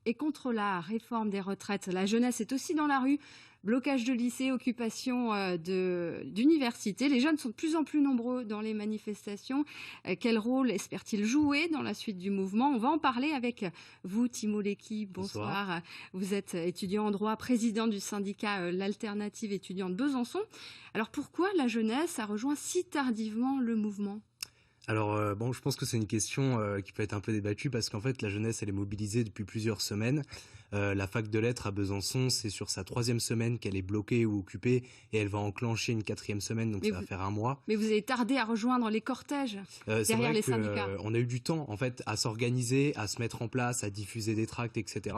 et contre la réforme des retraites. La jeunesse est aussi dans la rue. Blocage de lycées, occupation d'universités. Les jeunes sont de plus en plus nombreux dans les manifestations. Quel rôle espèrent-ils jouer dans la suite du mouvement? On va en parler avec vous, Timo Lecky. Bonsoir. Vous êtes étudiant en droit, président du syndicat L'Alternative étudiante Besançon. Alors pourquoi la jeunesse a rejoint si tardivement le mouvement? Alors bon, je pense que c'est une question qui peut être un peu débattue parce qu'en fait la jeunesse elle est mobilisée depuis plusieurs semaines. La fac de lettres à Besançon, c'est sur sa 3e semaine qu'elle est bloquée ou occupée et elle va enclencher une 4e semaine, donc ça va faire un mois. Mais vous avez tardé à rejoindre les cortèges derrière les syndicats. On a eu du temps en fait à s'organiser, à se mettre en place, à diffuser des tracts, etc.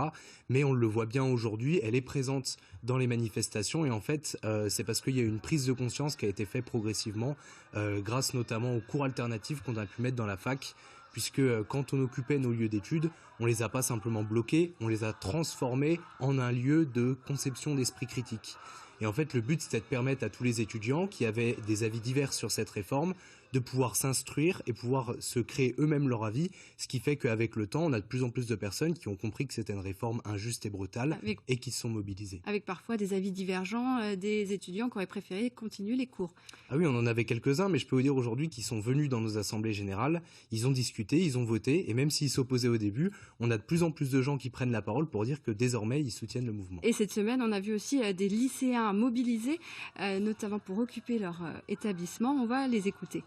Mais on le voit bien aujourd'hui, elle est présente dans les manifestations et en fait c'est parce qu'il y a eu une prise de conscience qui a été faite progressivement grâce notamment aux cours alternatifs qu'on a pu mettre dans la fac, puisque quand on occupait nos lieux d'études, on les a pas simplement bloqués, on les a transformés en un lieu de conception d'esprit critique. Et en fait, le but, c'était de permettre à tous les étudiants qui avaient des avis divers sur cette réforme de pouvoir s'instruire et pouvoir se créer eux-mêmes leur avis, ce qui fait qu'avec le temps, on a de plus en plus de personnes qui ont compris que c'était une réforme injuste et brutale et qui se sont mobilisées. Avec parfois des avis divergents des étudiants qui auraient préféré continuer les cours. Ah oui, on en avait quelques-uns, mais je peux vous dire aujourd'hui qu'ils sont venus dans nos assemblées générales, ils ont discuté, ils ont voté, et même s'ils s'opposaient au début, on a de plus en plus de gens qui prennent la parole pour dire que désormais, ils soutiennent le mouvement. Et cette semaine, on a vu aussi des lycéens mobilisés, notamment pour occuper leur établissement. On va les écouter.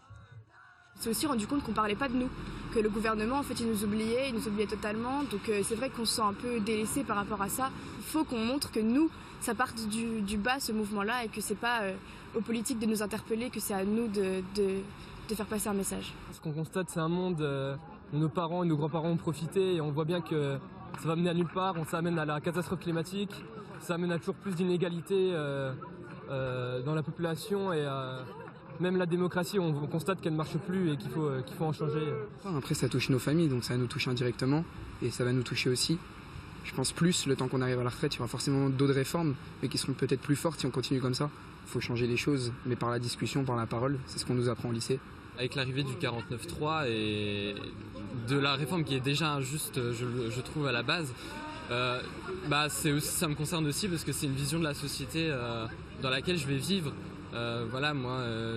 On s'est aussi rendu compte qu'on parlait pas de nous, que le gouvernement en fait il nous oubliait totalement, donc c'est vrai qu'on se sent un peu délaissé par rapport à ça. Il faut qu'on montre que nous, ça parte du bas ce mouvement-là et que c'est pas aux politiques de nous interpeller, que c'est à nous de faire passer un message. Ce qu'on constate, c'est un monde où nos parents et nos grands-parents ont profité et on voit bien que ça va mener à nulle part, ça amène à la catastrophe climatique, ça amène à toujours plus d'inégalités dans la population et même la démocratie, on constate qu'elle ne marche plus et qu'il faut en changer. Après, ça touche nos familles, donc ça nous touche indirectement et ça va nous toucher aussi. Je pense plus, le temps qu'on arrive à la retraite, il y aura forcément d'autres réformes, mais qui seront peut-être plus fortes si on continue comme ça. Il faut changer les choses, mais par la discussion, par la parole, c'est ce qu'on nous apprend au lycée. Avec l'arrivée du 49.3 et de la réforme qui est déjà injuste, je trouve, à la base, ça me concerne aussi parce que c'est une vision de la société dans laquelle je vais vivre.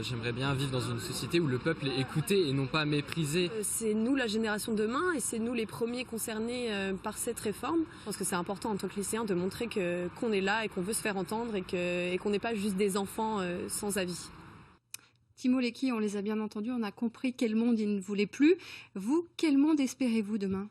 J'aimerais bien vivre dans une société où le peuple est écouté et non pas méprisé. C'est nous la génération de demain et c'est nous les premiers concernés par cette réforme. Je pense que c'est important en tant que lycéen de montrer qu'on est là et qu'on veut se faire entendre et qu'on n'est pas juste des enfants sans avis. Timo Lecky, on les a bien entendus, on a compris quel monde ils ne voulaient plus. Vous, quel monde espérez-vous demain?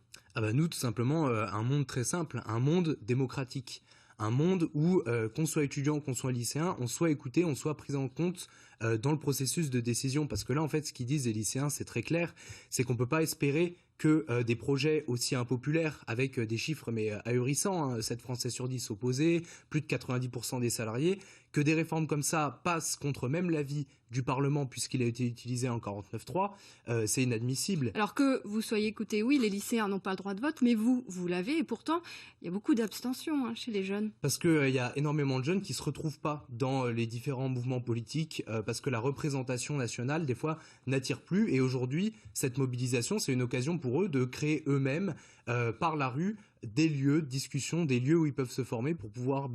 Nous, tout simplement, un monde très simple, un monde démocratique. Un monde où, qu'on soit étudiant, qu'on soit lycéen, on soit écouté, on soit pris en compte dans le processus de décision. Parce que là, en fait, ce qu'ils disent les lycéens, c'est très clair, c'est qu'on peut pas espérer que des projets aussi impopulaires, avec des chiffres mais ahurissants, 7 Français sur 10 opposés, plus de 90% des salariés, que des réformes comme ça passent contre même l'avis du Parlement puisqu'il a été utilisé en 49.3, c'est inadmissible. Alors que vous soyez écoutés, oui, les lycéens n'ont pas le droit de vote, mais vous l'avez, et pourtant, il y a beaucoup d'abstention chez les jeunes. Parce qu'il y a énormément de jeunes qui se retrouvent pas dans les différents mouvements politiques, parce que la représentation nationale, des fois, n'attire plus, et aujourd'hui, cette mobilisation, c'est une occasion pour eux de créer eux-mêmes, par la rue, des lieux de discussion, des lieux où ils peuvent se former pour pouvoir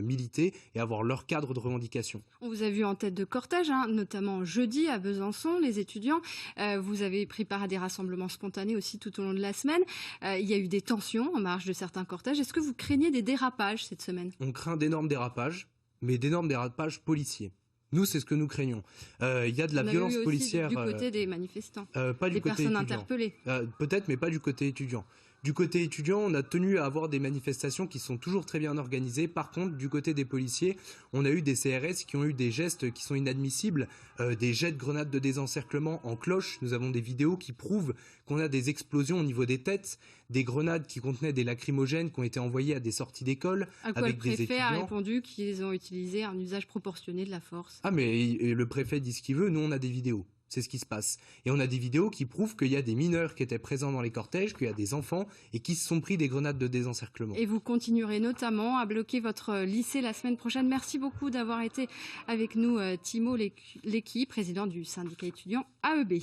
militer et avoir leur cadre de revendication. On vous a vu en tête de cortège, notamment jeudi à Besançon, les étudiants. Vous avez pris part à des rassemblements spontanés aussi tout au long de la semaine. Il y a eu des tensions en marge de certains cortèges. Est-ce que vous craignez des dérapages cette semaine? On craint d'énormes dérapages, mais d'énormes dérapages policiers. Nous, c'est ce que nous craignons. Il y a de la violence policière. Du côté des manifestants, pas du côté personnes étudiant. Interpellées. Peut-être, mais pas du côté étudiant. Du côté étudiant, on a tenu à avoir des manifestations qui sont toujours très bien organisées. Par contre, du côté des policiers, on a eu des CRS qui ont eu des gestes qui sont inadmissibles, des jets de grenades de désencerclement en cloche. Nous avons des vidéos qui prouvent qu'on a des explosions au niveau des têtes, des grenades qui contenaient des lacrymogènes qui ont été envoyées à des sorties d'école avec des étudiants. Le préfet a répondu qu'ils ont utilisé un usage proportionné de la force. Ah mais le préfet dit ce qu'il veut, nous on a des vidéos. C'est ce qui se passe. Et on a des vidéos qui prouvent qu'il y a des mineurs qui étaient présents dans les cortèges, qu'il y a des enfants et qui se sont pris des grenades de désencerclement. Et vous continuerez notamment à bloquer votre lycée la semaine prochaine. Merci beaucoup d'avoir été avec nous, Timo Lecky, président du syndicat étudiant AEB.